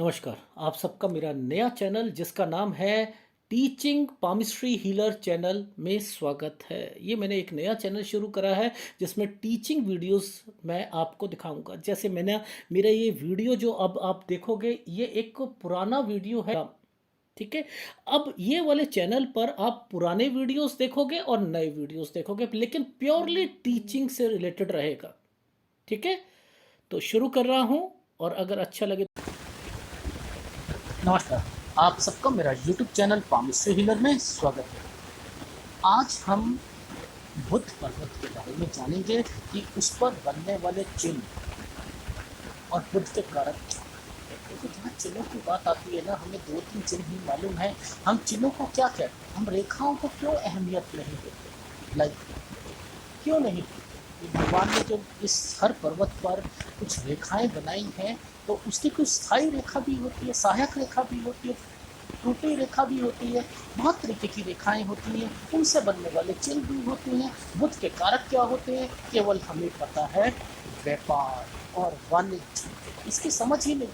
नमस्कार। आप सबका मेरा नया चैनल जिसका नाम है टीचिंग पामिस्ट्री हीलर चैनल में स्वागत है। ये मैंने एक नया चैनल शुरू करा है जिसमें टीचिंग वीडियोस मैं आपको दिखाऊंगा। जैसे मैंने मेरा ये वीडियो जो अब आप देखोगे ये एक पुराना वीडियो है, ठीक है। अब ये वाले चैनल पर आप पुराने वीडियोस देखोगे और नए वीडियोस देखोगे, लेकिन प्योरली टीचिंग से रिलेटेड रहेगा, ठीक है। तो शुरू कर रहा हूँ और अगर अच्छा लगे। नमस्कार, आप सबका मेरा YouTube चैनल पामिस्ट्री हीलर में स्वागत है। आज हम बुद्ध पर्वत के बारे में जानेंगे कि उस पर बनने वाले चिन्ह और बुद्ध के कारक क्या हैं। क्योंकि जहाँ चिन्हों की बात आती है ना, हमें 2-3 चिन्ह ही मालूम है। हम चिन्हों को क्या कहते हैं, हम रेखाओं को क्यों अहमियत नहीं देते, क्यों नहीं देते। भगवान ने जो इस हर पर्वत पर कुछ रेखाएं बनाई हैं, तो उसकी कुछ स्थायी रेखा भी होती है, सहायक रेखा भी होती है, टूटी रेखा भी होती है, बहुत तरीके की रेखाएं होती हैं। उनसे बनने वाले चिन्ह भी होते हैं। बुद्ध के कारक क्या होते हैं, केवल हमें पता है व्यापार और वाणिज्य। इसकी समझ ही नहीं,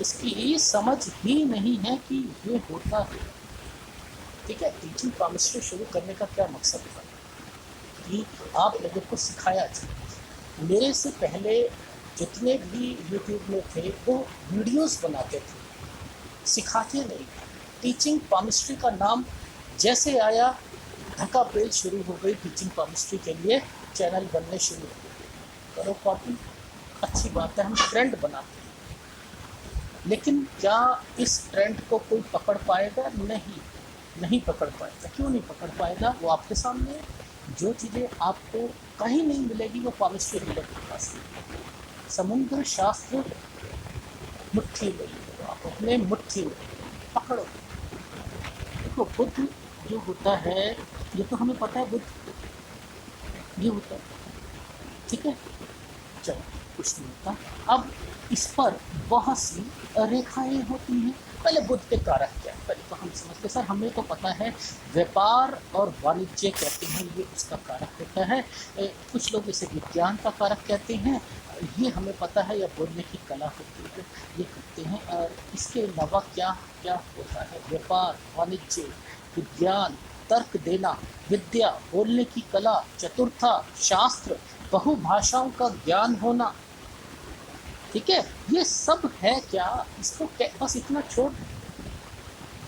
इसकी समझ ही नहीं है कि ये होता है, ठीक है। टीचिंग पामिस्ट्री शुरू करने का क्या मकसद था कि आप लोगों को सिखाया जाए। मेरे से पहले जितने भी यूट्यूब में थे वो वीडियोस बनाते थे, सिखाते नहीं। टीचिंग पामिस्ट्री का नाम जैसे आया, धक्का पेल शुरू हो गई टीचिंग पामिस्ट्री के लिए, चैनल बनने शुरू हो गए। करो कॉपी, अच्छी बात है, हम ट्रेंड बनाते हैं। लेकिन क्या इस ट्रेंड को कोई पकड़ पाएगा? नहीं पकड़ पाएगा। क्यों नहीं पकड़ पाएगा? वो आपके सामने है। जो चीज़ें आपको कहीं नहीं मिलेगी वो पामिस्ट्री हीलर के पास है। समुद्र शास्त्र मुट्ठी में, आप अपने मुट्ठी में पकड़ो। देखो, बुद्ध जो होता है, ये तो हमें पता है बुद्ध ये होता है, ठीक है। चलो, कुछ नहीं होता। अब इस पर बहुत सी रेखाएं होती हैं। पहले बुद्ध के कारक क्या है, पहले तो हम समझते। सर हमें तो पता है व्यापार और वाणिज्य कहते हैं, ये उसका कारक होता है। कुछ लोग इसे विज्ञान का कारक कहते हैं, ये हमें पता है। या बोलने की कला होती है, ये करते हैं। और इसके अलावा क्या क्या होता है? व्यापार, वाणिज्य, विज्ञान, तर्क देना, विद्या, बोलने की कला, चतुर्था, शास्त्र, बहुभाषाओं का ज्ञान होना, ठीक है। ये सब है क्या? इसको बस इतना छोड़,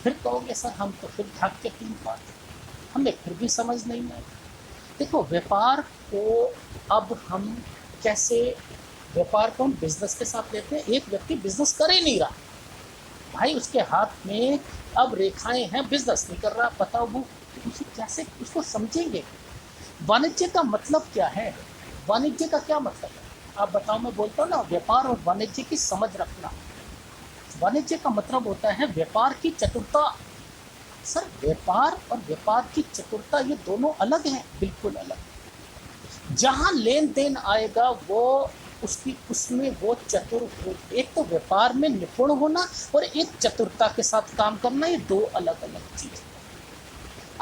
फिर कहोगे सर हम तो फिर भाग के 3 बात, हमें फिर भी समझ नहीं आए। देखो, व्यापार को अब हम कैसे, व्यापार को हम बिजनेस के साथ लेते हैं। एक व्यक्ति बिजनेस कर ही नहीं रहा भाई, उसके हाथ में अब रेखाएं हैं, बिजनेस नहीं कर रहा, बताओ वो उसे कैसे, उसको समझेंगे? वाणिज्य का मतलब क्या है? वाणिज्य का क्या मतलब है आप बताओ। मैं बोलता हूँ ना, व्यापार और वाणिज्य की समझ रखना। वाणिज्य का मतलब होता है व्यापार की चतुरता। सर व्यापार और व्यापार की चतुरता ये दोनों अलग हैं, बिल्कुल अलग। जहाँ लेन देन आएगा वो उसमें वो चतुर हो। एक तो व्यापार में निपुण होना और एक चतुरता के साथ काम करना, ये 2 अलग अलग चीज।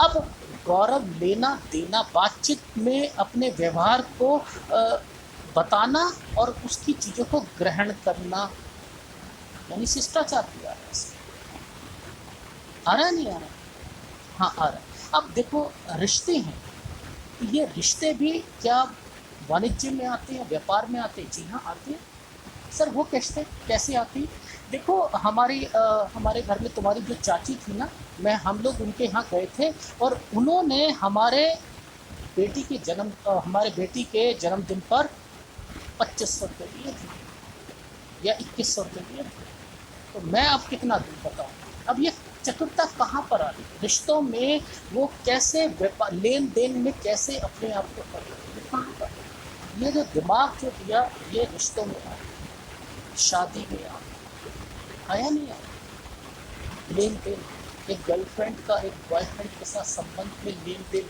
अब गौरव लेना देना, बातचीत में अपने व्यवहार को बताना और उसकी चीज़ों को ग्रहण करना, यानी शिष्टाचार किया है। आ रहा है नहीं आ रहा? हाँ आ रहा है। अब देखो, रिश्ते हैं, ये रिश्ते भी क्या वाणिज्य में आते हैं, व्यापार में आते हैं? जी हाँ आते हैं। सर वो कैसे आती? देखो, हमारे घर में तुम्हारी जो चाची थी ना, हम लोग उनके यहाँ गए थे और उन्होंने हमारे बेटी के जन्मदिन पर 2500 रुपये दिए थे या 2100 रुपये दिए थे। तो मैं अब कितना दूँ बताऊँ? अब ये चतुरता कहाँ पर आ रही? रिश्तों में वो कैसे, व्यापार लेन देन में कैसे अपने आप को कर, ये जो दिमाग जो दिया, ये रिश्तों में आया, शादी में आया नहीं आया? लेन देन, एक गर्लफ्रेंड का एक बॉयफ्रेंड के साथ संबंध में लेन देन।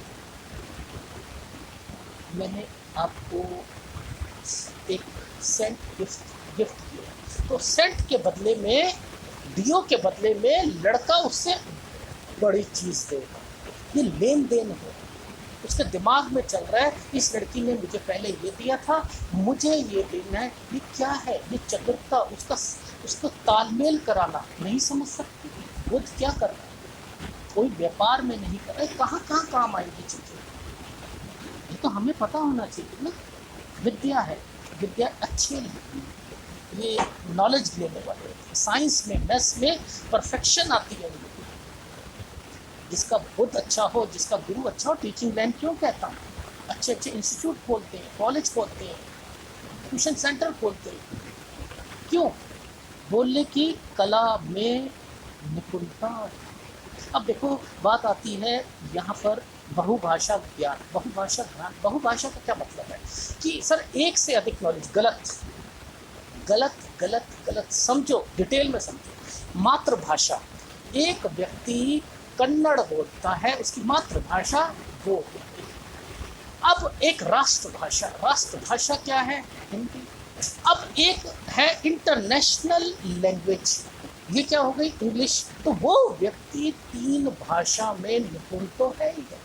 मैंने आपको एक सेंट गिफ्ट किया, तो सेंट के बदले में, दियो के बदले में लड़का उससे बड़ी चीज देगा। ये लेन देन है। उसके दिमाग में चल रहा है इस लड़की ने मुझे पहले ये दिया था, मुझे ये देना है। ये क्या है? ये चतुरता, उसको तालमेल कराना नहीं समझ सकती। बुद्ध क्या कर रहा है? कोई व्यापार में नहीं कर रहा है। कहाँ कहाँ काम आएंगी चीजें, ये तो हमें पता होना चाहिए ना। विद्या है, विद्या अच्छी है, ये नॉलेज लेने वाले होते हैं। साइंस में, मैथ्स में परफेक्शन आती है उनको। जिसका बुद्ध अच्छा हो, जिसका गुरु अच्छा हो, टीचिंग लाइन क्यों कहता हूँ, अच्छे अच्छे इंस्टीट्यूट खोलते हैं, कॉलेज खोलते हैं, ट्यूशन सेंटर खोलते हैं। क्यों? बोलने की कला में निपुणता। अब देखो बात आती है यहाँ पर बहुभाषा ज्ञान, बहुभाषा ज्ञान। बहुभाषा का क्या मतलब है कि सर एक से अधिक नॉलेज। गलत गलत गलत गलत, समझो, डिटेल में समझो। मातृभाषा, एक व्यक्ति कन्नड़ बोलता है, उसकी मातृभाषा वो होती है। अब एक राष्ट्रभाषा, राष्ट्रभाषा क्या है? हिंदी। अब एक है इंटरनेशनल लैंग्वेज, ये क्या हो गई? इंग्लिश। तो वो व्यक्ति 3 भाषा में निपुण तो है ही है।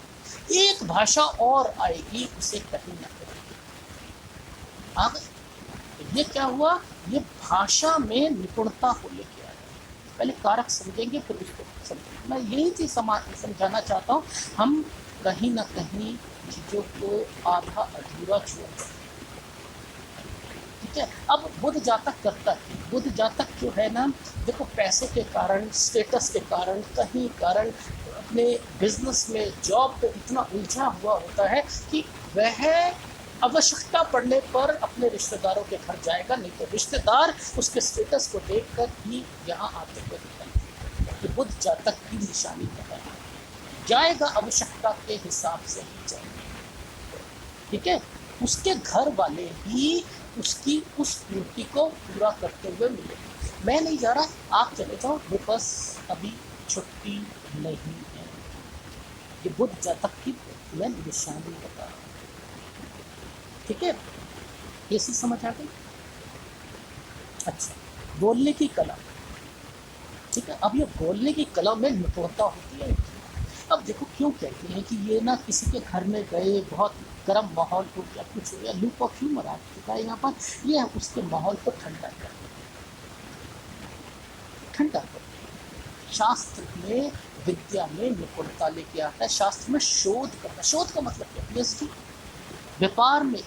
एक भाषा और आएगी, उसे कहीं ना कहीं आ गई। ये क्या हुआ? ये भाषा में निपुणता को लेके आया। पहले कारक समझेंगे फिर उसको समझेंगे। मैं यही चीज समझाना चाहता हूँ। हम कहीं ना कहीं चीजों को आधा अधूरा छोड़ देते हैं। ठीक है। अब बुद्ध जातक करता है, बुद्ध जातक जो है ना, देखो पैसे के कारण, स्टेटस के कारण, कहीं कारण अपने बिजनेस में, जॉब पे इतना उलझा हुआ होता है कि वह आवश्यकता पड़ने पर अपने रिश्तेदारों के घर जाएगा, नहीं तो रिश्तेदार उसके स्टेटस को देखकर ही यहाँ आते हुए दिखाई। ये बुद्ध जातक की निशानी है, जाएगा आवश्यकता के हिसाब से ही जाएगा। ठीक है। उसके घर वाले भी उसकी उस पूर्ति को पूरा करते हुए मिले। मैं नहीं जा रहा, आप चले जाओ, मेरे पास अभी छुट्टी नहीं है। ये बुद्ध जातक की मैं निशानी बता रहा हूँ। ठीक है, ये चीज समझ आ गई? अच्छा, बोलने की कला। ठीक है। अब ये बोलने की कला में निपुणता होती है। अब देखो क्यों कहते हैं कि ये ना किसी के घर में गए, बहुत गर्म माहौल हो गया, कुछ हो गया, लूप ऑफ ह्यूमर आ चुका है यहाँ पर, ये उसके माहौल को ठंडा कर, ठंडा कर। शास्त्र में, विद्या में निपुणता लेके आता है। शास्त्र में शोध करना, शोध का मतलब क्या? पीएचडी। व्यापार में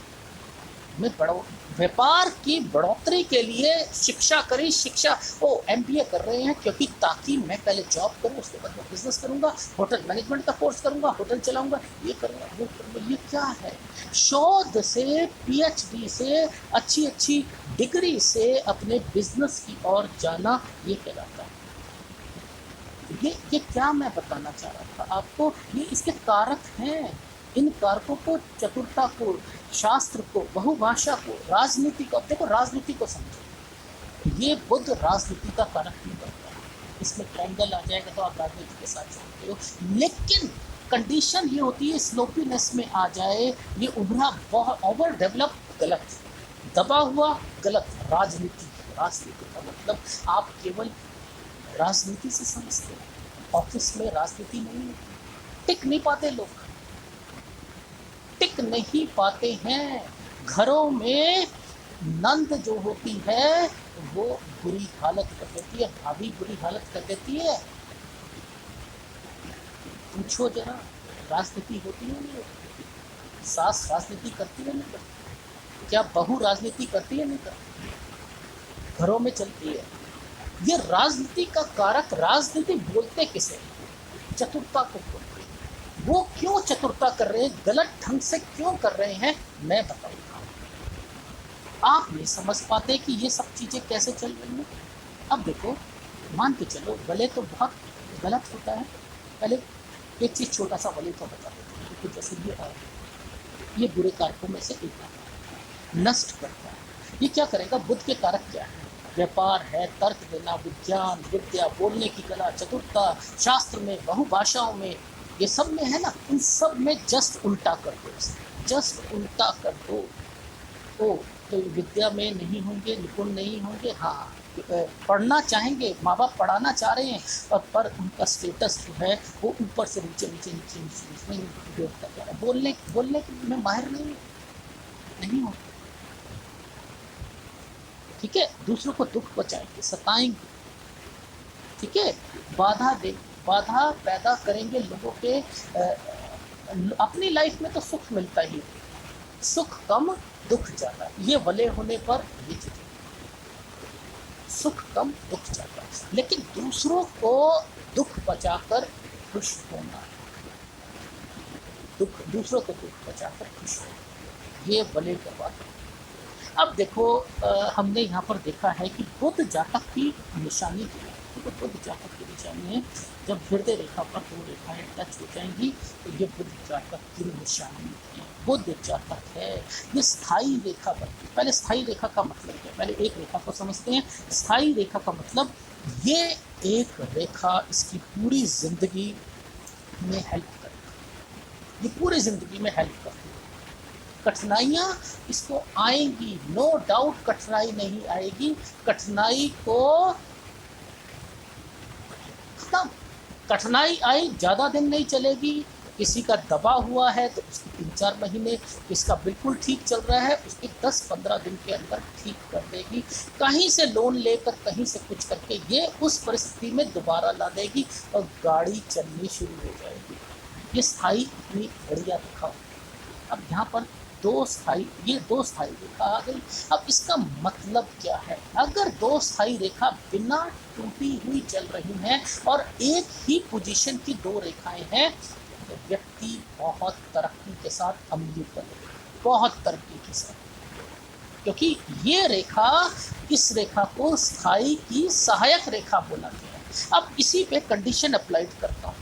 बढ़ो, व्यापार की बढ़ोतरी के लिए शिक्षा करी। शिक्षा वो एमबीए कर रहे हैं क्योंकि ताकि मैं पहले जॉब करूं, उसके बाद मैं बिजनेस करूंगा, होटल मैनेजमेंट का कोर्स करूंगा, होटल चलाऊंगा, ये करूंगा, वो करूंगा। ये क्या है? शोध से, पीएचडी से, अच्छी अच्छी डिग्री से अपने बिजनेस की ओर जाना, ये कहलाता है। ये क्या मैं बताना चाह रहा था आपको, ये इसके कारक हैं। इन कारकों को, चतुरता को, शास्त्र को, बहुभाषा को, राजनीति को। देखो राजनीति को समझो, ये बुद्ध राजनीति का कारक नहीं बनता है। इसमें ट्रायंगल आ जाएगा तो आप राजनीति के साथ जोड़ते हो, लेकिन कंडीशन ये होती है स्लोपीनेस में आ जाए, ये उभरा बहुत ओवर डेवलप, गलत, दबा हुआ, गलत। राजनीति, राजनीति का मतलब आप केवल राजनीति से समझते हो, ऑफिस में राजनीति नहीं है। टिक नहीं पाते लोग, टिक नहीं पाते हैं। घरों में नंद जो होती है वो बुरी हालत कर देती है, भाभी बुरी हालत कर देती है। पूछो जरा, राजनीति होती है नहीं होती? सास राजनीति करती है नहीं करती? क्या बहू राजनीति करती है नहीं करती? घरों में चलती है। ये राजनीति का कारक। राजनीति बोलते किसे? चतुरता को बोलते। वो क्यों चतुरता कर रहे हैं, गलत ढंग से क्यों कर रहे हैं, मैं बताऊंगा। आप नहीं समझ पाते कि ये सब चीजें कैसे चल रही हैं। अब देखो, मान के चलो गले तो बहुत गलत होता है। पहले एक चीज छोटा सा गले तो बता देते हैं, जैसे ये बुरे कारकों में से एक है, नष्ट करता है। ये क्या करेगा? बुद्ध के कारक क्या है? व्यापार है, तर्क देना, विज्ञान, विद्या, बोलने की कला, चतुरता, शास्त्र में, बहुभाषाओं में, ये सब में है ना। इन सब में जस्ट उल्टा कर दो, जस्ट उल्टा कर दो। ओ विद्या में नहीं होंगे, निपुण नहीं होंगे, हाँ पढ़ना चाहेंगे, माँ बाप पढ़ाना चाह रहे हैं, और पर उनका स्टेटस जो है वो ऊपर से नीचे नीचे नीचे नीचे नीचे गिरता जा रहा है। बोलने में माहिर नहीं हो, ठीक है, दूसरों को दुख पहुंचाएंगे, सताएंगे, ठीक है, बाधा पैदा करेंगे लोगों के। अपनी लाइफ में तो सुख मिलता ही, सुख कम दुख ज्यादा, ये वले होने पर ये चीज, सुख कम दुख ज्यादा, लेकिन दूसरों को दुख पहुंचाकर खुश होना, दूसरों को दुख पहुंचाकर खुश होना, ये वले का बात है। अब देखो हमने यहाँ पर देखा है कि बुध जातक की निशानी क्या है। तो बुध जातक की निशानी, जब हृदय रेखा पर दो रेखाएं टच हो जाएंगी तो ये बुध जातक की निशानी है। बुध जातक है, ये स्थायी रेखा पर, पहले स्थायी रेखा का मतलब क्या है, पहले एक रेखा को समझते हैं। स्थायी रेखा का मतलब ये एक रेखा इसकी पूरी जिंदगी में हेल्प करेगी, ये पूरी जिंदगी में हेल्प करेगी। कठिनाइयाँ इसको आएंगी, नो डाउट कठिनाई नहीं आएगी, कठिनाई को खत्म, कठिनाई आई ज़्यादा दिन नहीं चलेगी। किसी का दबा हुआ है तो उसकी 3-4 महीने, किसका बिल्कुल ठीक चल रहा है उसकी 10-15 दिन के अंदर ठीक कर देगी। कहीं से लोन लेकर कहीं से कुछ करके ये उस परिस्थिति में दोबारा ला देगी और गाड़ी चलनी शुरू हो जाएगी। ये स्थायी इतनी बढ़िया रेखा। अब यहाँ पर दो स्थायी रेखा आ गई। अब इसका मतलब क्या है, अगर दो स्थायी रेखा बिना टूटी हुई चल रही हैं और एक ही पोजीशन की दो रेखाएं हैं तो व्यक्ति बहुत तरक्की के साथ अमीर बनेगा, बहुत तरक्की के साथ, क्योंकि ये रेखा, इस रेखा को स्थायी की सहायक रेखा बोला गया है। अब इसी पे कंडीशन अप्लाइड करता हूँ।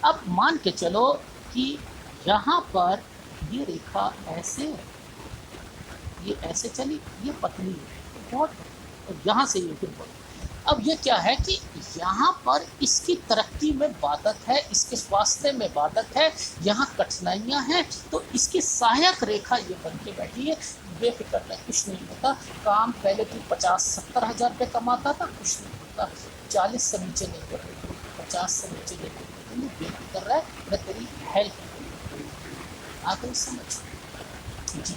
अब मान के चलो कि यहाँ पर ये रेखा ऐसे, ये ऐसे चली, ये पतली है बहुत, और यहाँ से ये फिर बढ़ी। अब ये क्या है कि यहाँ पर इसकी तरक्की में बाधक है, इसके स्वास्थ्य में बाधक है, यहाँ कठिनाइयाँ हैं, तो इसकी सहायक रेखा ये बन के बैठी है। बेफिक्र नहीं, कुछ नहीं होता, काम पहले तो 50-70 हज़ार रुपये कमाता था, कुछ नहीं होता, 40 से नीचे नहीं कर रही, 50 से नीचे नहीं कर रही, बेफिक्र कर रहा है, मैं तेरी हेल्प आकर समझ जी।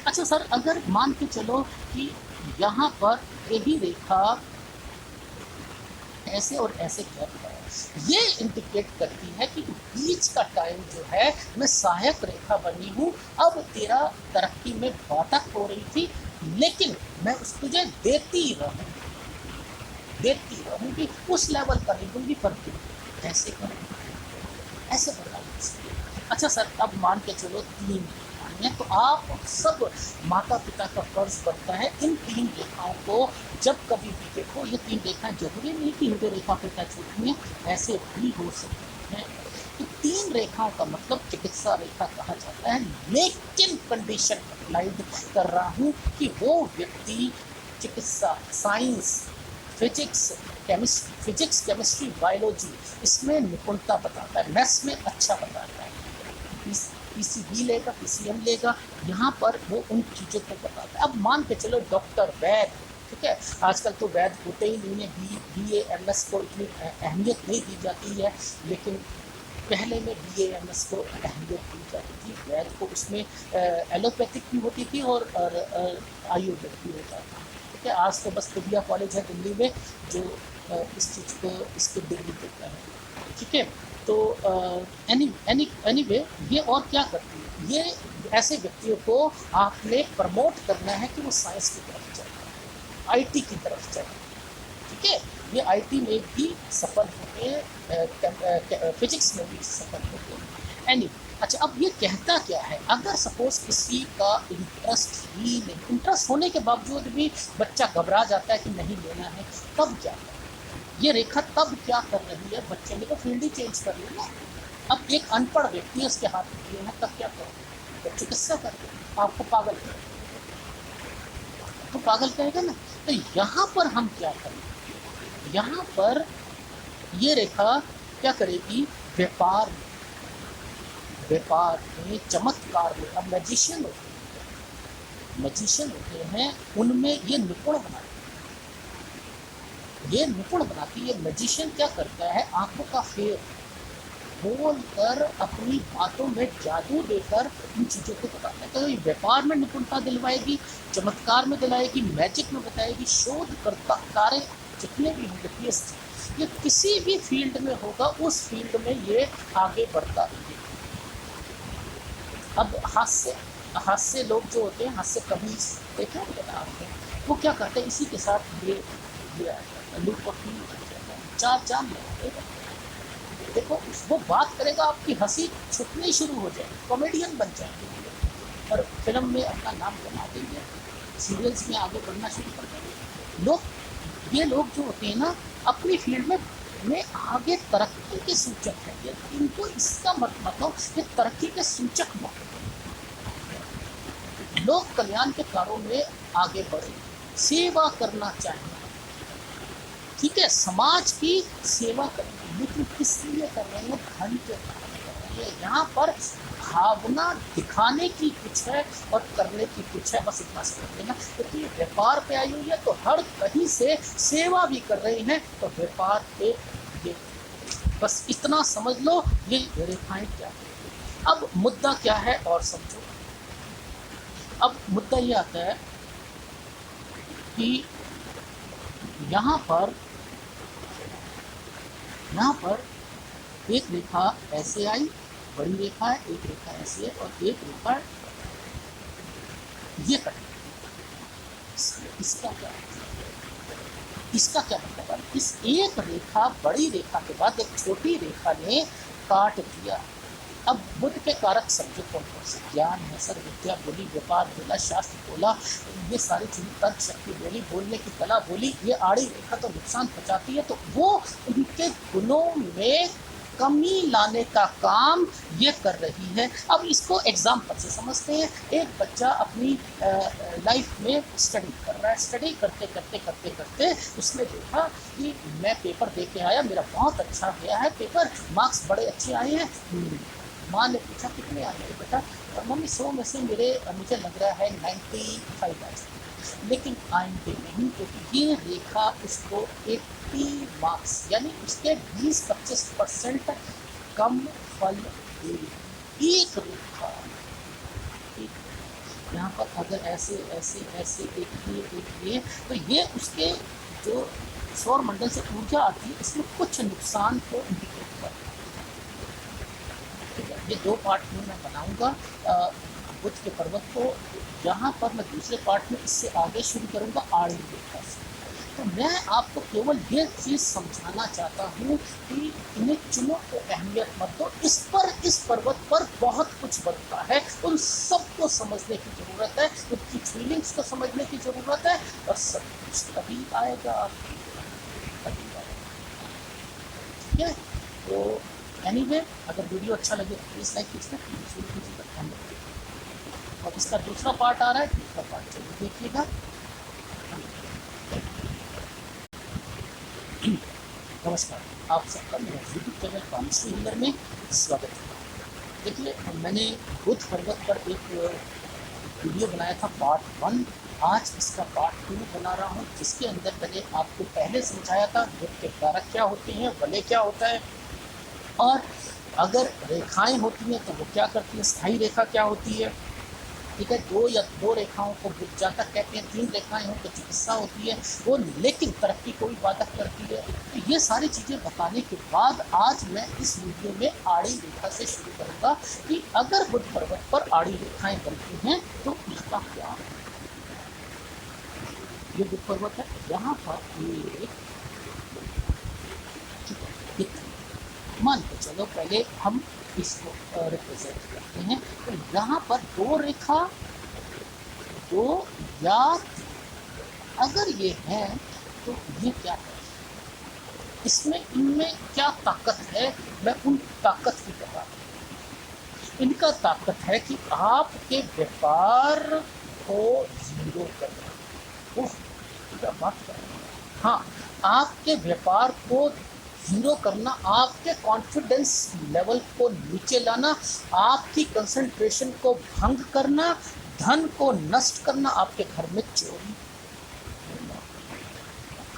अच्छा सर, अगर मान के चलो कि यहाँ पर यही रेखा ऐसे और ऐसे कर रहा है, ये इंडिकेट करती है कि बीच का टाइम जो है मैं सहायक रेखा बनी हूँ। अब तेरा तरक्की में बाधक हो रही थी, लेकिन मैं उस तुझे देती रहूँगी, उस लेवल का नहीं दूंगी, पर ऐसे करूँगी, ऐसे बता। अच्छा सर, अब मान के चलो 3 रेखाएं, तो आप सब माता पिता का फर्ज बनता है इन 3 रेखाओं को जब कभी भी देखो, ये 3 रेखाएं जरूरी नहीं कि हृदय रेखा पे टच होती हैं, ऐसे भी हो सकती हैं। तो 3 रेखाओं का मतलब चिकित्सा रेखा कहा जाता है, लेकिन कंडीशन अप्लाइड कर रहा हूँ कि वो व्यक्ति चिकित्सा, साइंस, फिजिक्स, केमिस्ट्री, बायोलॉजी इसमें निपुणता बताता है, मैथ्स में अच्छा बताता है, पीसीबी लेगा, पीसीएम लेगा, यहाँ पर वो उन चीज़ों को बताता है। अब मान के चलो डॉक्टर, वैद, ठीक है, आजकल तो वैद होते ही नहीं है, BA MS को इतनी अहमियत नहीं दी जाती है, लेकिन पहले में BA MS को अहमियत दी जाती थी। वैद को उसमें एलोपैथिक भी होती थी और आयुर्वेद भी होता था, ठीक है। आज तो बस खुदिया कॉलेज है दिल्ली में जो इस चीज़ को, इसको डिग्री देता है, ठीक है। तो एनीवे ये और क्या करती है, ये ऐसे व्यक्तियों को आपने प्रमोट करना है कि वो साइंस की तरफ जाए, IT की तरफ जाए, ठीक है। ये IT में भी सफल होंगे, फिजिक्स में भी सफल होंगे, अच्छा, अब ये कहता क्या है, अगर सपोज किसी का इंटरेस्ट ही नहीं, इंटरेस्ट होने के बावजूद भी बच्चा घबरा जाता है कि नहीं लेना है, तब क्या है, ये रेखा तब क्या कर रही है, बच्चे ने तो फील्ड ही चेंज कर ली ना। अब एक अनपढ़ व्यक्ति है, उसके हाथ में है, तब क्या करोगे, तो चिकित्सा करके आपको पागल करेगा, तो पागल कहेगा ना। तो यहाँ पर हम क्या करेंगे, यहाँ पर ये रेखा क्या करेगी, व्यापार में, चमत्कार में, अब मैजिशियन होती है, मैजिशियन होते हैं उनमें ये निपुण बनाती है। मैजिशियन क्या करता है, आंखों का फेर बोल कर अपनी बातों में जादू देकर इन चीज़ों को बताता है। तो ये व्यापार में निपुणता दिलवाएगी, चमत्कार में दिलाएगी, मैजिक में बताएगी। शोधकर्ता कार्य जितने भी होंगे पीएचडी, ये किसी भी फील्ड में होगा, उस फील्ड में ये आगे बढ़ता रहेगा। अब हास्य लोग जो होते हैं, हास्य कवि देखे होंगे ना आपने, वो क्या करते हैं, इसी के साथ ये चार चांद लगाते हैं। देखो वो बात करेगा, आपकी हंसी छुटनी शुरू हो जाएगी, कॉमेडियन बन जाएंगे और फिल्म में अपना नाम कमा देंगे, सीरियल्स में आगे बढ़ना शुरू कर देंगे। ये लोग जो होते हैं ना, अपनी फील्ड में आगे तरक्की के सूचक है। इनको इसका मतलब ये तरक्की के सूचक बहुत लोग कल्याण के कार्यों में आगे बढ़े, सेवा करना चाहिए, ठीक है, समाज की सेवा करेंगे, लेकिन किस लिए कर रहे हैं, धन के कर रहे हैं। यहाँ पर भावना दिखाने की कुछ है और करने की कुछ है, बस इतना समझ लेना। क्योंकि ये व्यापार पे आई हुई है तो हर कहीं से सेवा भी कर रही हैं, तो व्यापार पे ये बस इतना समझ लो, ये रेखाएं क्या है। अब मुद्दा क्या है और समझो। अब मुद्दा ये आता है कि यहाँ पर एक रेखा ऐसे आई, बड़ी रेखा है, एक रेखा ऐसे है और एक रेखा ये कट। इसका क्या मतलब है, इस एक रेखा बड़ी रेखा के बाद एक छोटी रेखा ने काट दिया। अब बुद्ध के कारक समझो कौन कौन से, ज्ञान है सर, विद्या बोली, व्यापार बोला, शास्त्र बोला, ये सारी चीजें, तर्क शक्ति बोली, बोलने की कला बोली। ये आड़ी रेखा तो नुकसान पहुंचाती है, तो वो उनके गुणों में कमी लाने का काम ये कर रही है। अब इसको एग्जाम्पल से समझते हैं। एक बच्चा अपनी लाइफ में स्टडी कर रहा है, स्टडी करते करते उसने देखा कि मैं पेपर दे के आया, मेरा बहुत अच्छा गया है पेपर, मार्क्स बड़े अच्छे आए हैं। माँ ने पूछा कितने आए हैं बेटा, और मम्मी 100 में से मुझे लग रहा है 95 आए, लेकिन आएंगे नहीं, क्योंकि ये रेखा उसको 80 मार्क्स यानी उसके 20-25% कम फल देगी। एक रेखा यहाँ पर अगर ऐसे ऐसे ऐसे एक तो ये उसके जो सौर मंडल से ऊर्जा आती है, इसमें कुछ नुकसान को इंडिकेट करता है। ये दो पार्ट में मैं बनाऊंगा बुद्ध के पर्वत को। यहाँ पर मैं दूसरे पार्ट में इससे आगे शुरू करूंगा आड़ी रेखा से। तो मैं आपको केवल ये चीज़ समझाना चाहता हूँ कि इन्हें चुनो को अहमियत मत दो। इस पर्वत पर बहुत कुछ बनता है, उन सबको समझने की ज़रूरत है, उनकी फीलिंग्स को समझने की ज़रूरत है, और सब कुछ तभी आएगा, ठीक है। तो एनीवे, अगर वीडियो अच्छा लगे तो प्लीज़ लाइक कीजिएगा, और इसका दूसरा पार्ट आ रहा है, दूसरा पार्ट जरूर देखिएगा। नमस्कार, आप सबका मेरा यूट्यूब चैनल कामिस्ट्री हिलर में स्वागत है। देखिए, मैंने बुद्ध पर्वत पर एक वीडियो बनाया था पार्ट 1, आज इसका पार्ट 2 बना रहा हूँ, जिसके अंदर मैंने आपको पहले समझाया था बुद्ध के कारक क्या होते हैं, वलय क्या होता है, और अगर रेखाएं होती हैं तो वो क्या करती है, स्थायी रेखा क्या होती है, ठीक है। दो रेखाओं को बुद्ध जातक कहते हैं, 3 रेखाएं हो तो चिकित्सा होती है वो, लेकिन तरक्की को भी बाधक करती है। तो ये सारी चीज़ें बताने के बाद आज मैं इस वीडियो में आड़ी रेखा से शुरू करूँगा कि अगर बुद्ध पर्वत पर आड़ी रेखाएं बनती हैं तो उसका क्या है। ये बुद्ध पर्वत है, यहाँ पर मान के चलो पहले हम इसको रिप्रेजेंट करते हैं। तो यहाँ पर 2 रेखा, 2 या अगर ये है तो ये क्या है, इसमें इनमें क्या ताकत है, मैं उन ताकत की बता रहा हूँ। इनका ताकत है कि आपके व्यापार को जीरो करना, क्या बात कर रहे हैं, हाँ, आपके व्यापार को जीरो करना, आपके कॉन्फिडेंस लेवल को नीचे लाना, आपकी कंसंट्रेशन को भंग करना, धन को नष्ट करना, आपके घर में चोरी,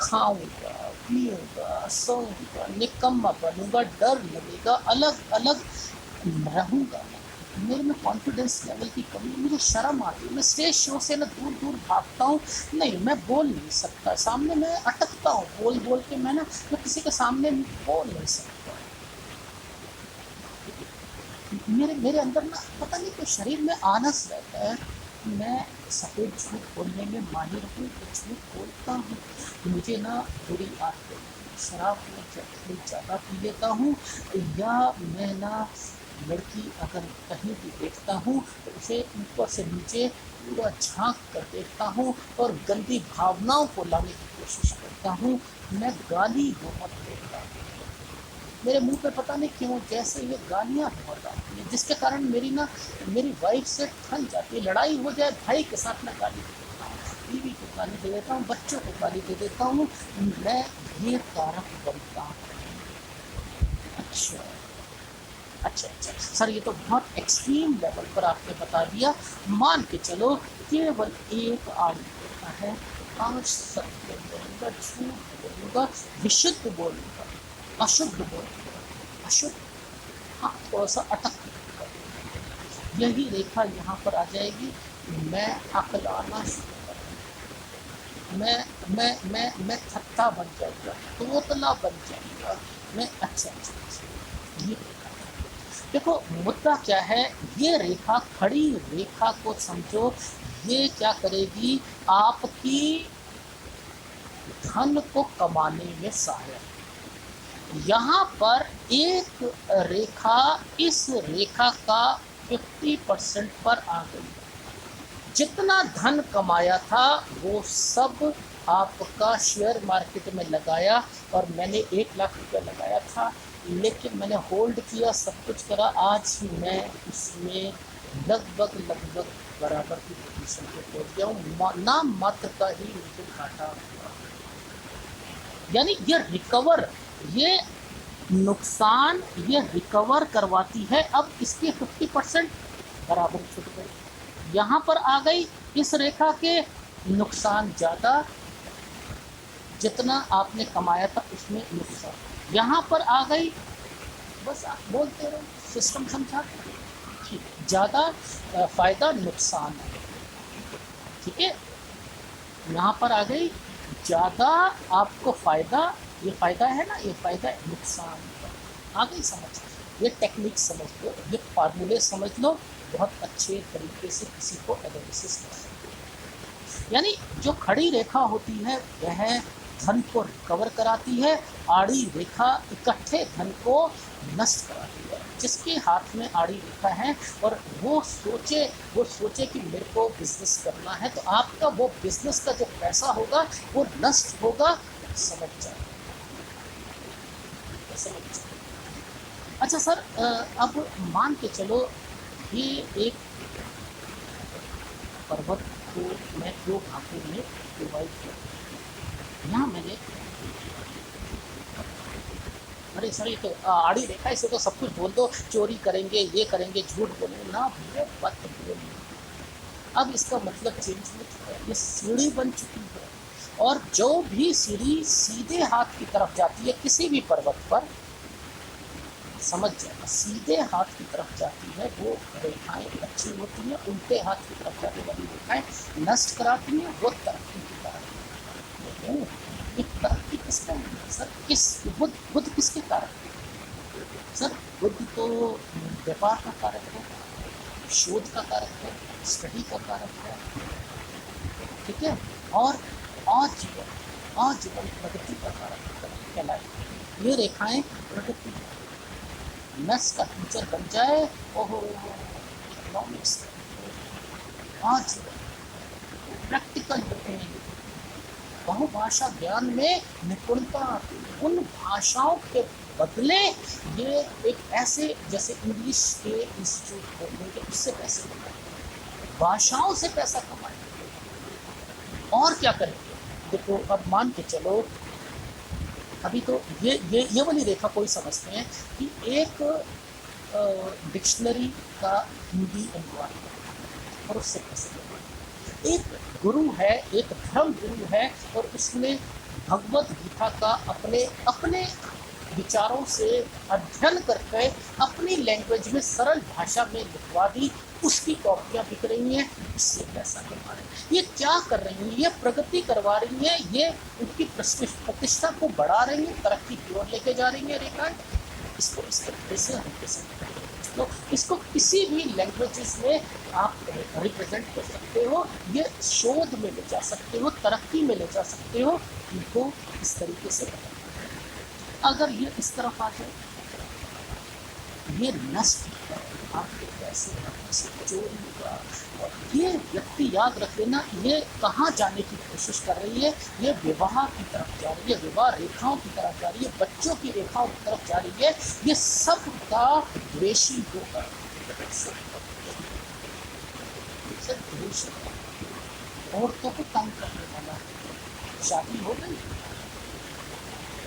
खाऊंगा पीऊंगा सोऊंगा, निकम्मा बनूंगा, डर लगेगा, अलग अलग रहूंगा, मेरे में कॉन्फिडेंस लेवल की कमी, मुझे शर्म आती है, मैं स्टेज शो से ना दूर दूर भागता हूँ, नहीं मैं बोल नहीं सकता, सामने मैं अटकता हूँ, बोल बोल के मैं किसी के सामने बोल नहीं सकता। मेरे मेरे अंदर ना पता नहीं क्यों शरीर में आलस रहता है। मैं सफ़ेद झूठ बोलने में माहिर हूँ, तो झूठ बोलता हूँ। मुझे ना बुरी आदत, शराब में ज़्यादा पी लेता हूँ, या मैं ना लड़की अगर कहीं भी देखता हूँ तो उसे ऊपर से नीचे पूरा झांक कर देखता हूँ और गंदी भावनाओं को लाने की कोशिश करता हूँ। मैं गाली गलौज देता हूँ, मेरे मुंह पे पता नहीं क्यों जैसे ये गालियाँ बहुत आती हैं, जिसके कारण मेरी वाइफ से ठन जाती है, लड़ाई हो जाए भाई के साथ मैं गाली दे देता हूँ, बीवी को गाली दे देता हूँ, बच्चों को गाली दे देता हूँ, मैं ये कारक बनता हूँ। अच्छा अच्छा अच्छा सर, ये तो बहुत एक्सट्रीम लेवल पर आपने बता दिया। मान के चलो केवल एक आदमी होता है, आज सत्य बोलूँगा, झूठ बोलूँगा, विशुद्ध बोलूँगा, अशुद्ध बोलूँगा, अशुद्ध, हाँ थोड़ा सा अटक, यही रेखा यहाँ पर आ जाएगी, मैं अकलाना शुरू कर, मैं थत्ता बन जाऊँगा, तोतला बन जाऊँगा, मैं अच्छा अच्छा। ये देखो मुद्दा क्या है, ये रेखा, खड़ी रेखा को समझो, ये क्या करेगी, आपकी धन को कमाने में सहायक। यहाँ पर एक रेखा इस रेखा का 50% पर आ गई, जितना धन कमाया था वो सब आपका शेयर मार्केट में लगाया, और मैंने 1 लाख रुपया लगाया था, लेकिन मैंने होल्ड किया, सब कुछ करा, आज मैं इसमें लगभग बराबर की पोजीशन पे पहुंच गया हूँ, नाम मात्र का ही मुझे घाटा हुआ। यानी ये रिकवर, ये नुकसान ये रिकवर करवाती है। अब इसके 50% बराबर छूट गए, यहाँ पर आ गई इस रेखा के नुकसान ज़्यादा, जितना आपने कमाया था उसमें नुकसान, यहाँ पर आ गई, बस आप बोलते रहो, सिस्टम समझा, ठीक, ज़्यादा फ़ायदा नुकसान है, ठीक है, यहाँ पर आ गई ज़्यादा आपको फ़ायदा, ये फ़ायदा है ना, ये फ़ायदा नुकसान, आ गई समझ, ये टेक्निक समझ लो, ये फार्मूले समझ लो, बहुत अच्छे तरीके से किसी को एनालिसिस कर सकते हो। यानी जो खड़ी रेखा होती है वह धन को रिकवर कराती है, आड़ी रेखा इकट्ठे धन को नष्ट कराती है। जिसके हाथ में आड़ी रेखा है और वो सोचे कि मेरे को बिजनेस करना है, तो आपका वो बिजनेस का जो पैसा होगा वो नष्ट होगा, समझ जाए, समझ जाए। अच्छा सर, अब मान के चलो ये एक पर्वत को मैं 2 भागों में डिवाइड किया, यहाँ मैंने, अरे सर ये तो आड़ी रेखा, इसे तो सब कुछ बोल दो, चोरी करेंगे, ये करेंगे, झूठ बोलेंगे ना भैया, बात बोलिए। अब इसका मतलब चेंज हो चुका है, ये सीढ़ी बन चुकी है, और जो भी सीढ़ी सीधे हाथ की तरफ जाती है किसी भी पर्वत पर, समझ जाएगा, सीधे हाथ की तरफ जाती है वो रेखाएं अच्छी होती हैं, उल्टे हाथ की तरफ जाने वाली रेखाएं नष्ट कराती हैं, वो तरक्की की तरफ। एक तरक्की किसका है सर, किस बुद्ध किसके कारक सर, बुद्ध तो व्यापार का कारक है, शोध का कारक है, स्टडी का कारक है, ठीक है, और आजीवन प्रगति का कारक कहलाए। ये रेखाएं प्रगति, नस का टीचर बन जाए, ओहो, इकोनॉमिक्स, आज प्रैक्टिकल बहुभाषा ज्ञान में निपुणता, उन भाषाओं के बदले ये एक ऐसे जैसे इंग्लिश के इंस्टीट्यूट खोलने के, उससे पैसे कमाएंगे, भाषाओं से पैसा कमाएंगे, और क्या करेंगे। देखो अब मान के चलो, अभी तो ये वाली रेखा कोई समझते हैं कि एक डिक्शनरी का हिंदी अनुवाद, और उससे कैसे करना। एक गुरु है, एक धर्म गुरु है, और उसने भगवत गीता का अपने अपने विचारों से अध्ययन करके अपनी लैंग्वेज में सरल भाषा में लिखवा दी, उसकी कॉपियां बिक रही हैं, इससे पैसा कमा रहे हैं। ये क्या कर रही हैं? ये प्रगति करवा रही हैं, ये उनकी प्रतिष्ठा को बढ़ा रही हैं, तरक्की की ओर लेके जा रही है रेखाएं। इसको इस तरीके से हम कह सकते हैं। तो इसको किसी भी लैंग्वेजेस में आप रिप्रेजेंट कर सकते हो, ये शोध में ले जा सकते हो, तरक्की में ले जा सकते हो, इनको इस तरीके से बताना। अगर ये इस तरफ आ जाए, ये नष्ट आपके पैसे से चोरी होगा, और ये व्यक्ति याद रख लेना, ये कहाँ जाने की कोशिश कर रही है? ये विवाह की तरफ जा रही है, विवाह रेखाओं की तरफ जा रही है, बच्चों की रेखाओं की तरफ जा रही है। ये सब का द्वेषी होगा, औरतों को तंग करने वाला। शादी हो गई,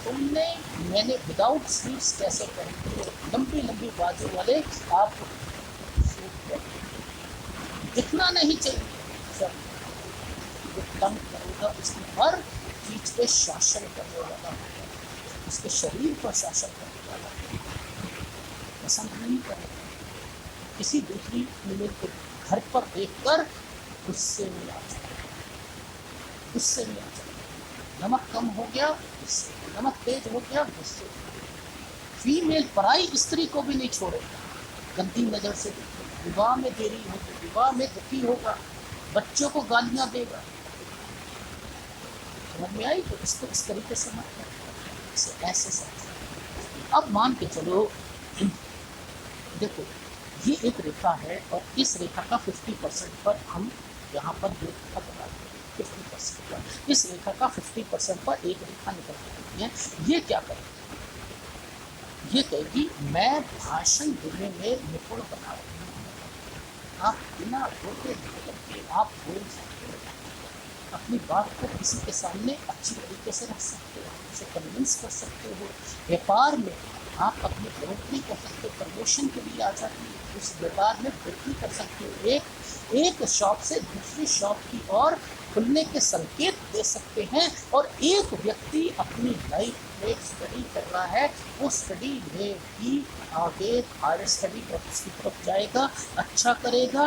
तुमने मैंने विदाउट स्लीव्स कैसे पहनते हो, लंबी लंबी बाजू वाले, आप दिखना नहीं चाहिए। सब वो तंग करेगा, उसकी हर चीज पे शासन करने वाला, उसके शरीर पर शासन करने वाला, पसंद नहीं करेगा। किसी दूसरी फीमेल को घर पर देखकर गुस्से में आ जाए, गुस्से में आ जाए। नमक कम हो गया गुस्से, नमक तेज हो गया गुस्से। फीमेल पराई स्त्री को भी नहीं छोड़ेगा, गंदी नजर से देखेगा, विवाह में देरी होगी, विवाह में दुखी होगा, बच्चों को गालियां देगा। समझ में आई? तो इसको इस तरीके से मत करो, ऐसे समझ। अब मान के चलो, देखो ये एक रेखा है, और इस रेखा का 50% पर हम यहाँ पर दो रेखा बना दें। 50% पर इस रेखा का 50% पर एक रेखा निकल के है। ये क्या करेगी? ये कहेगी मैं भाषण देने में निपुण बना रही हूँ। आप बिना रोके करके आप बोल सकते हो, अपनी बात को किसी के सामने अच्छी तरीके से रख सकते हो, उसे कन्विंस कर सकते हो। व्यापार में आप अपनी बढ़ोतरी कर सकते हो, प्रमोशन के लिए आ जाती है, उस व्यापार में वृद्धि कर सकते हो। एक शॉप से दूसरी शॉप की ओर खुलने के संकेत दे सकते हैं। और एक व्यक्ति अपनी लाइफ में स्टडी कर रहा है, वो स्टडी में भी आगे हायर स्टडी प्रोसेस की तरफ जाएगा, अच्छा करेगा,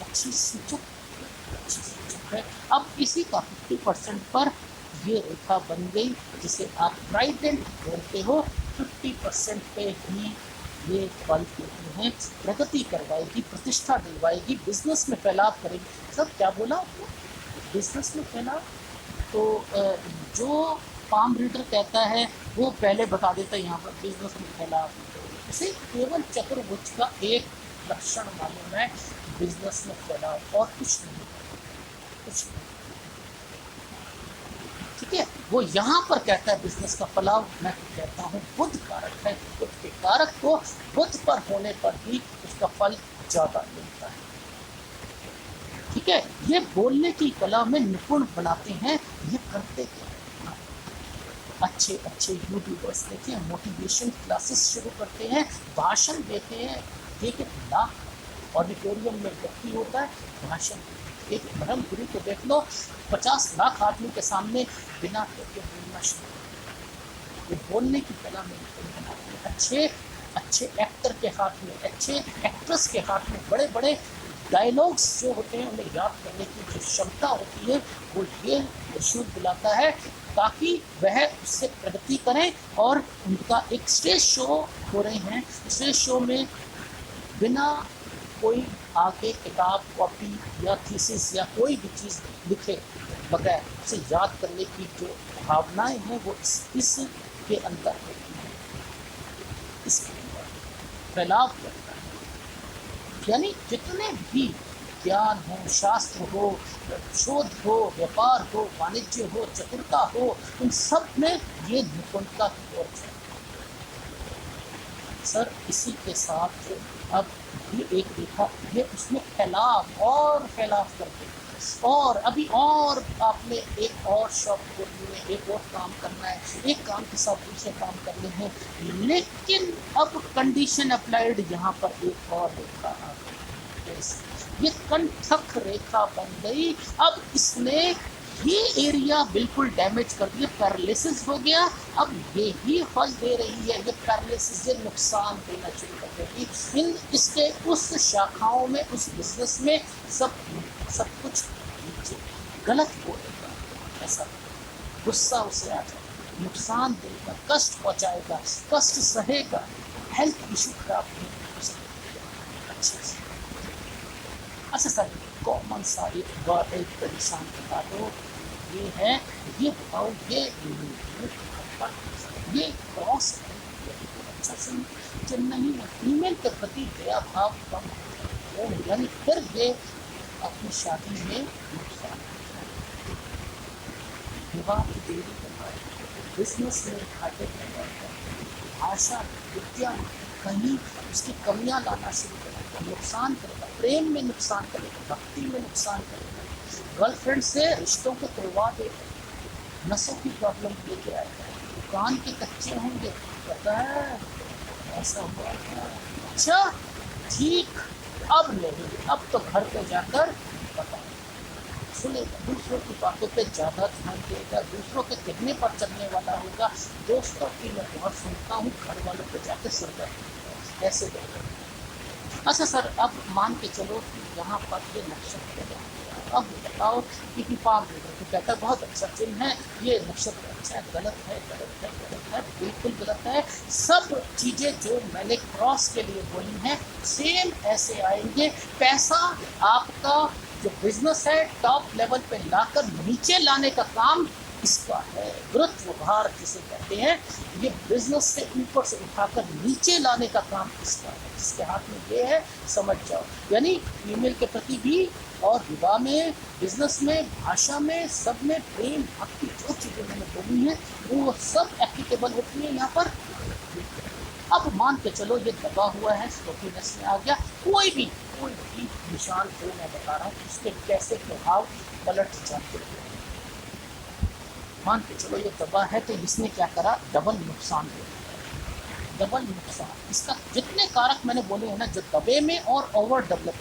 अच्छी सूचक है। अब इसी का 50% पर ये रेखा बन गई, जिसे आप ट्राइडेंट बोलते हो। 50% पे ही ये फल देती हैं, प्रगति करवाएगी, प्रतिष्ठा दिलवाएगी, बिजनेस में फैलाव करेगी। सब क्या बोला? बिजनेस में फैलाव। तो जो पाम रीडर कहता है वो पहले बता देता है यहाँ पर बिजनेस में फैलाव। इसे केवल चतुर्भुज का एक लक्षण मालूम है, बिजनेस में फैलाव, और कुछ नहीं, कुछ नहीं। ठीक है, वो यहाँ पर कहता है बिजनेस का फैलाव। मैं कहता हूँ बुध कारक है, बुध के कारक को बुध पर होने पर ही उसका फल ज्यादा मिलता है। ठीक है, ये बोलने की कला में निपुण बनाते हैं। ये करते क्या? अच्छे अच्छे यूट्यूबर्स देखिए, मोटिवेशन क्लासेस शुरू करते हैं, भाषण देते हैं। एक लाख ऑडिटोरियम में व्यक्ति होता है, भाषण। एक धर्म गुरु को देख लो, 50 लाख आदमी के सामने बिना टोके बोलना शुरू। ये बोलने की कला में बनाते हैं। अच्छे अच्छे एक्टर के हाथ में, अच्छे एक्ट्रेस के हाथ में बड़े बड़े डायलॉग्स जो होते हैं, उन्हें याद करने की जो क्षमता होती है, वो ये शुद्ध दिलाता है, ताकि वह उससे प्रगति करें। और उनका एक स्टेज शो हो रहे हैं, स्टेज शो में बिना कोई आगे किताब, कॉपी या थीसिस या कोई भी चीज़ लिखे बगैर उसे याद करने की जो भावनाएं हैं, वो इस के अंदर होती हैं, इसके अंदर फैलाव करता है। यानी जितने भी ज्ञान हो, शास्त्र हो, शोध हो, व्यापार हो, वाणिज्य हो, चतुरता हो, उन सब में ये निपुणता की ओर है। सर इसी के साथ अब ये एक रेखा, ये उसमें फैलाव और फैलाव करते हैं। और अभी और आपने एक और शॉप खोलनी है, एक और काम करना है, एक काम के साथ दूसरे काम करने हैं, लेकिन अब कंडीशन अप्लाइड यहाँ पर एक और रेखा आ गई। ये कंठक रेखा बन गई। अब इसने ये एरिया बिल्कुल डैमेज कर दिया, पैरालिसिस हो गया। अब ये ही फल दे रही है, ये पैरालिसिस, ये नुकसान देना शुरू कर देगी। इन इसके उस शाखाओं में, उस बिजनेस में सब सब कुछ गलत बोलेगा, ऐसा गुस्सा उसे आ जाएगा, नुकसान देगा, कष्ट पहुंचाएगा, कष्ट सहेगा, हेल्थ इशू खराब नहीं। अच्छे से अच्छा सर, कॉमन सा एक परेशान बता दो, ये है, ये बताओ, ये क्रॉस अच्छा से नहीं है, फीमेल के प्रति दया भाव कम हो, यानी फिर ये अपनी शादी में नुकसान, विवाह की देरी करवाए, बिजनेस में घाटे करवाए, भाषा विद्या कहीं उसकी कमियां लाना शुरू करेगा, नुकसान करेगा, प्रेम में नुकसान करेगा, भक्ति में नुकसान करेगा, गर्लफ्रेंड से रिश्तों को तोड़वा देगा, नसों की प्रॉब्लम लेके आएगा, कान के कच्चे होंगे, पता है ऐसा हुआ था। अच्छा ठीक, अब नहीं, अब तो घर पे जाकर बताओ, सुनेगा, दूसरों की बातों पे ज़्यादा ध्यान देगा, दूसरों के कहने पर चलने वाला होगा। दोस्तों की मैं बहुत सुनता हूँ, घर वालों पे जाकर सुनता ऐसे लोग। अच्छा सर, अब मान के चलो कि यहाँ पर ये नक्षत्र है, अब बताओ कि पाप तो कहता है बहुत अच्छा चिन्ह है, ये नक्षत्र अच्छा है, गलत है, गलत है, गलत है, बिल्कुल गलत है। सब चीज़ें जो मैंने क्रॉस के लिए बोली हैं सेम ऐसे आएंगे। पैसा आपका जो बिजनेस है टॉप लेवल पे लाकर नीचे लाने का काम इसका है, गुरुत्व भार जिसे कहते हैं, ये बिजनेस से ऊपर से उठाकर नीचे लाने का काम इसका है, इसके हाथ में ये है, समझ जाओ। यानी फीमेल के प्रति भी, और विवाह में, बिजनेस में, भाषा में, सब में प्रेम भक्ति जो चीजें मैंने बोली हैं वो सब एप्लीकेबल होती है यहाँ पर। अब मान के चलो ये दबा हुआ है, स्टोकीनेस में आ गया, कोई भी निशान जो मैं बता रहा हूँ उसके कैसे प्रभाव पलट जाते हैं। मान के चलो ये दबा है तो इसने क्या करा, डबल नुकसान दे दिया, डबल नुकसान। इसका जितने कारक मैंने बोले हैं ना, जो दबे में और ओवर डेवलप,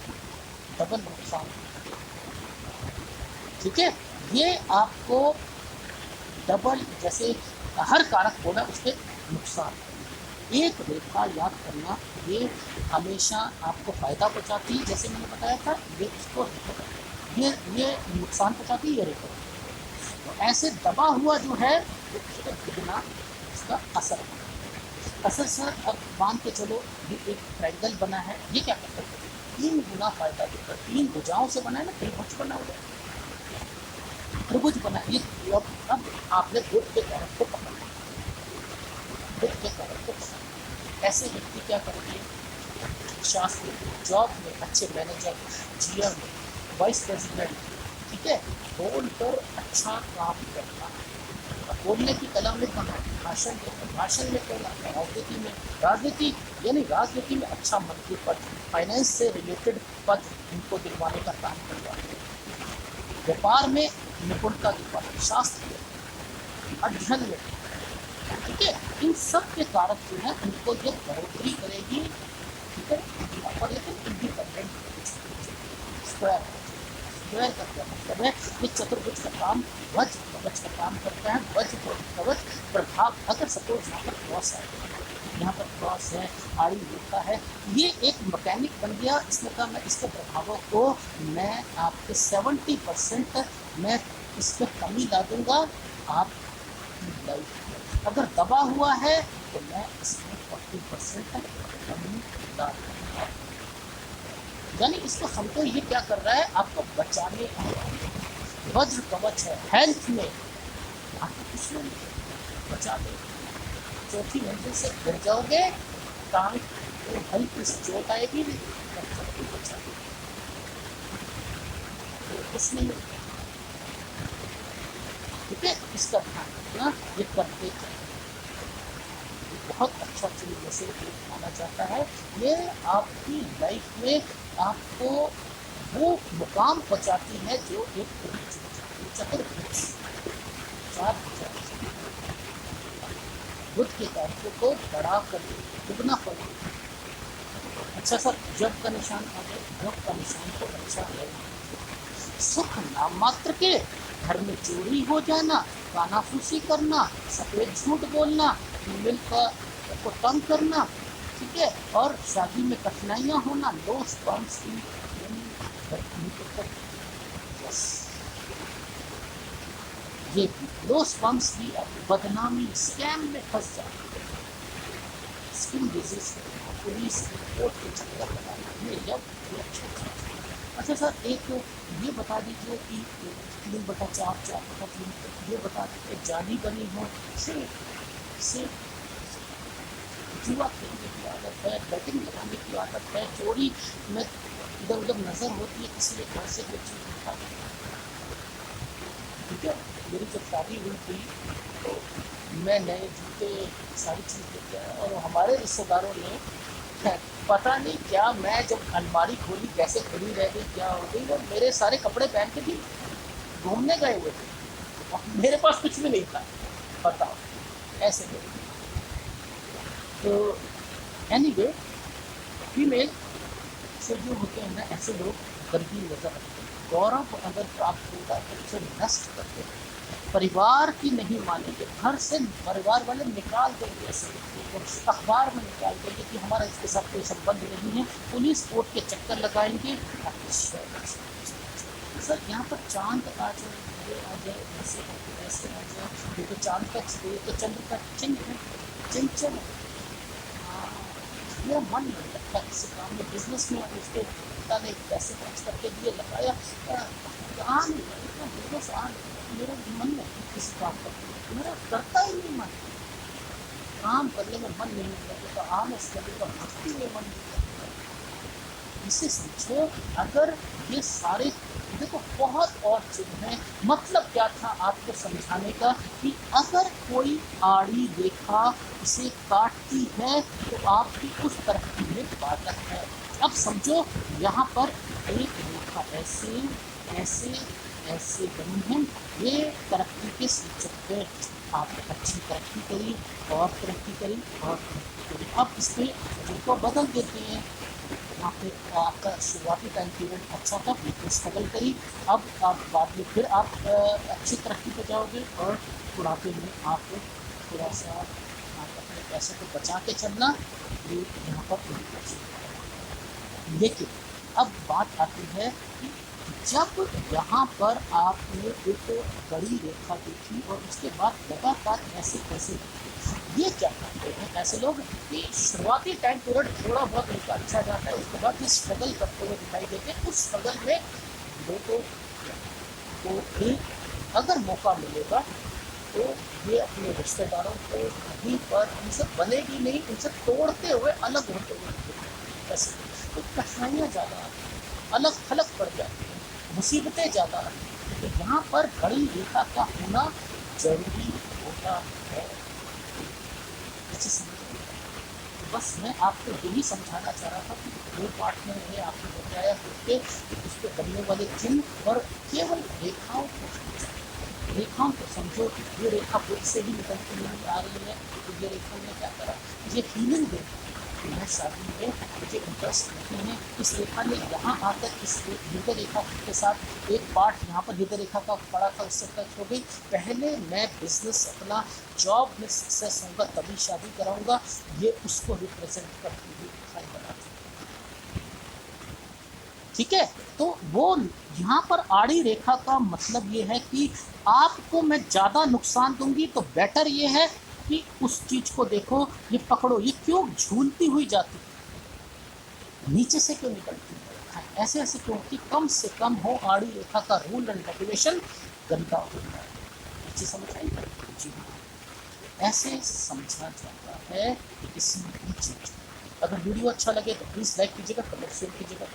डबल नुकसान, ठीक है। ये आपको डबल, जैसे हर कारक बोला उसके नुकसान। एक रेखा याद करना, ये हमेशा आपको फायदा पहुंचाती है, जैसे मैंने बताया था, ये इसको ये नुकसान पहुंचाती है, ये रेखा। तो ऐसे दबा हुआ जो है उसका कितना इसका असर सर। अब मान के चलो ये एक ट्रायंगल बना है, ये क्या करता है, 3 गुना फायदा देता है, 3 भुजाओं से बना है ना, त्रिभुज बना हुआ है, त्रिभुज बना ये। अब आपने बुध के कारक को पकड़ना, बुध के कारक को पकड़ना। ऐसे व्यक्ति क्या करेंगे, शास्त्र, जॉब में अच्छे मैनेजर, जीएम, वाइस प्रेसिडेंट, ठीक है, बोलकर अच्छा काम करना, बोलने की कला में कहा, भाषण देना, भाषण में कहना, राजनीति में, राजनीति यानी राजनीति में अच्छा मंत्री पद, फाइनेंस से रिलेटेड पद इनको दिलवाने का काम करवाना, व्यापार में निपुणता दिलवाना, शास्त्र, अध्ययन में, ठीक है। इन सब के कारक जो है उनको ये बढ़ोतरी करेगी, ठीक है। और लेकिन इंडिपेंडेंट स्क्वायर का क्या मतलब है, ये चतुर्भुज का काम वज्र कवच का काम करता है। वज्र कवच प्रभाव, अगर सपोज यहाँ पर क्रॉस है, यहाँ पर क्रॉस है, आड़ी रेखा है, ये एक मैकेनिक बन गया। इसने कहा मैं इसके प्रभावों को मैं आपके 70% मैं इसमें कमी ला दूंगा आपकी लाइफ। अगर दबा हुआ है तो मैं इसमें 40% कमी ला दूंगा। यानी इसको हमको ये क्या कर रहा है, आपको बचाने का वज्र कवच है। हेल्थ में आपको कुछ नहीं बचा दे, चौथी मंजिल से गिर जाओगे, टांग तो हल्की सी चोट आएगी, बचा दे, कुछ नहीं, ठीक है। इसका ध्यान रखना, ये करते बहुत अच्छा चीज जैसे माना जाता है। ये आपकी लाइफ में आपको वो मुकाम पहुंचाती है जो एक चतुर्भुज, चार बुद्ध के कार्यों को बढ़ा कर दुगना कर। अच्छा सर, जब का निशान आ गया, जब का निशान तो अच्छा है। सुख नाम मात्र के, घर में चोरी हो जाना, कानाफूसी करना, सफेद झूठ बोलना, फीमेल को तंग करना, ठीक है, और शादी में कठिनाइयां होना, लो स्पर्म्स की बस ये लो स्पर्म्स की बदनामी, स्कैम में फंस जाना, स्किन डिजीज, पुलिस रिपोर्ट के चक्कर लगाना, ये जब अच्छा सर, एक ये बता दीजिए कि 3/4, 4/3, ये बता दीजिए जाली बनी हो से जुआ खेलने की आदत है, बैटिंग लगाने की आदत है, चोरी में इधर उधर नजर होती है, किसी एक घर से कोई चीज उठा, ठीक है। मेरी जब शादी हुई थी तो मैं नए जूते सारी चीज लेके आया और हमारे रिश्तेदारों ने पता नहीं क्या, मैं जब अलमारी खोली कैसे खुली रह गई, क्या हो गई, और मेरे सारे कपड़े पहन के भी घूमने गए हुए थे और मेरे पास कुछ भी नहीं था, बताओ ऐसे लोग। तो एनीवे, फीमेल से जो होते हैं ना ऐसे लोग गंदी नजर रखते हैं, गौरव अगर प्राप्त होगा तो उसे नष्ट करते हैं, परिवार की नहीं मानेंगे, घर से परिवार वाले निकाल देंगे, ऐसे अखबार में निकाल देंगे कि हमारा इसके साथ कोई संबंध नहीं है, पुलिस कोर्ट के चक्कर लगाएंगे। सर यहाँ पर चांद आ जाए, ये आ जाए, ऐसे आ जाए, ये तो चांद का, ये तो चंद्र का चिन्ह है, चंचल। मेरा मन नहीं लगता किसी काम में, बिजनेस में उसके पिता ने पैसे खर्च करके दिए, लगाया, आ नहीं इतना बिजनेस आ नहीं, मेरा मन नहीं किसी काम करने, मेरा करता ही नहीं मन, काम करने में मन नहीं लगता, तो आलस लगेगा, भक्ति में मन नहीं लगता। इसे समझो, अगर ये सारे देखो बहुत और चीज है, मतलब क्या था आपको समझाने का कि अगर कोई आड़ी रेखा इसे काटती है तो आपकी उस तरक्की में बाधक है। अब समझो यहाँ पर एक रेखा ऐसे ऐसे ऐसे बनी है, ये तरक्की के सूचक है, आपने अच्छी तरक्की करी और तरक्की करी और तरक्की करी। अब इसमें जिनको बदल देते हैं, यहाँ पे आपका शुरुआती टाइम पीरियड अच्छा था, बिल्कुल स्ट्रगल करी, अब आप बाद में फिर आप अच्छी तरक्की पे जाओगे और बुढ़ापे में आप थोड़ा सा आप अपने पैसे को बचा के चलना, ये यहाँ पर। लेकिन अब बात आती है कि जब यहाँ पर आपने एक बड़ी रेखा देखी और उसके बाद लगातार ऐसे कैसे, ये क्या करते हैं ऐसे लोग कि शुरुआती टाइम पीरियड थोड़ा बहुत उनका अच्छा जाता है, उसके बाद ये स्ट्रगल करते हुए दिखाई देते हैं, उस स्ट्रगल में लोगों को भी अगर मौका मिलेगा तो ये अपने रिश्तेदारों को कहीं पर उनसे बनेगी नहीं, उनसे तोड़ते हुए अलग होते हुए ऐसे तो कठिनाइयाँ ज़्यादा आती हैं, अलग थलग पड़ जाती हैं, मुसीबतें ज़्यादा आती हैं, तो यहाँ पर बड़ी रेखा का होना जरूरी होता है। बस मैं आपको यही समझाना चाह रहा था कि दो पार्ट में मैंने आपको बताया कि उस पर बनने वाले चिन्ह और केवल रेखाओं को समझो, ये रेखा बुद्ध से ही निकलती हुई आ रही है, तो ये रेखा ने क्या करा, ये फीलिंग दे मैं शादी में मुझे इंटरेस्ट नहीं है, इस रेखा ने यहाँ आकर इस हृदय रेखा के साथ एक पार्ट यहाँ पर हृदय रेखा का पड़ा था, उससे टच हो गई, पहले मैं बिजनेस अपना जॉब में सक्सेस होगा तभी शादी कराऊंगा, ये उसको रिप्रेजेंट करती हुई दिखाई बनाती है। ठीक है, तो वो यहाँ पर आड़ी रेखा का मतलब ये है कि आपको मैं ज़्यादा नुकसान दूंगी, तो बेटर ये है कि उस चीज को देखो, ये पकड़ो, ये क्यों झूलती हुई जाती है, नीचे से क्यों निकलती है, ऐसे ऐसे क्यों, कि कम से कम हो आड़ी रेखा का रूल एंड रेगुलेशन गंदा होता है। अच्छी समझ आई जी, ऐसे समझा जाता है किसी भी चीज। अगर वीडियो अच्छा लगे तो प्लीज़ लाइक कीजिएगा, कमेंट शेयर कीजिएगा।